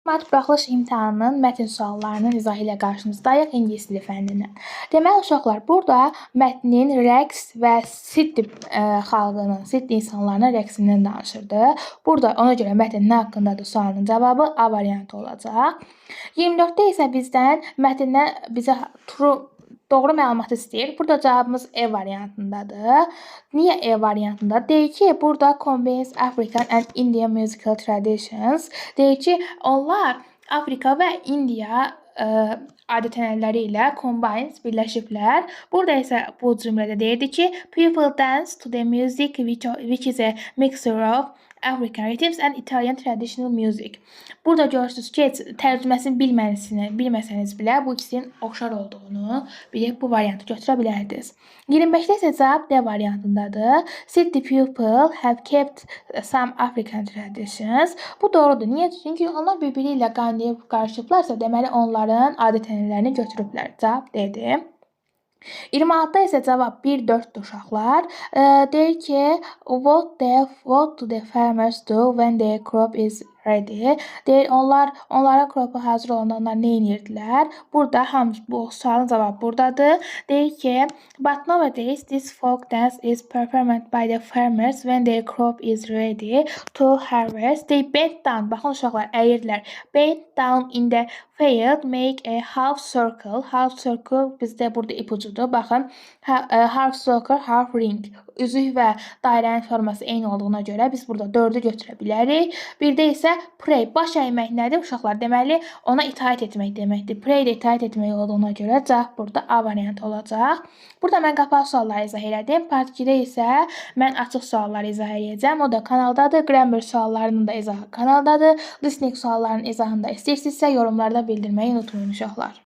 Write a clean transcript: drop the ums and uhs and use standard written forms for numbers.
Mat buraxılış imtahanının mətn suallarının izahı ilə qarşınızdayıq ingilis dili fənnindən. Deməli uşaqlar, burada mətnin rəqs və Siddi xalqının, Siddi insanlarının rəqsindən danışırdı. Burada ona görə mətn nə haqqındadır sualının cavabı A variantı olacaq. 24-də isə bizdən mətndən bizə doğru məlumatı istəyir. Burada cavabımız E variantındadır. Niyə E variantında? Deyir ki, burada combines African and Indian musical traditions. Deyir ki, onlar Afrika və Indiya adət-ənənələri ilə combines birləşiblər. Burada isə bu cümlədə deyirdi ki, people dance to the music which is a mixture of African rhythms and Italian traditional music. Burada görürsünüz ki, tərcüməsini bilməsəniz belə bu ikisinin oxşar olduğunu bilib bu variantı götürə bilərdiniz. 25-də isə cavab D variantındadır. City people have kept some African traditions. Bu doğrudur. Niyə? Çünki onlar bir-biri ilə qaynayıb qarışıblarsa, deməli onların adət-ənənələrini götürüblər. Cavab D-dir. 26-da isə cavab 1-4-dür uşaqlar. Deyir ki, what do the farmers do when their crop is ready? Deyir, onların kropu hazır olanda onlar nə edirdilər? Burada bu sualın cavabı buradadır. Deyir ki, but nowadays this folk dance is performed by the farmers when their crop is ready to harvest. Deyir, bend down, baxın uşaqlar, əyirdilər. Bend down in the field, make a half circle. Half circle bizdə burada ipucudur. Baxın, half circle, half ring. Üzük və dairənin forması eyni olduğuna görə biz burada 4-ü götürə bilərik. Bir də isə pray, baş əymək nədir uşaqlar? Deməli, ona itaət etmək deməkdir. Pray də itaət etmək olduğuna görə cavab burada A variantı olacaq. Burada mən qapalı sualları izah elədim. Part 2-də isə mən açıq sualları izah edəcəm. O da kanaldadır. Grammar suallarının da izahı kanaldadır. Listening suallarının izahını da istəyirsinizsə yorumlarda bildirməyi unutmayın uşaqlar.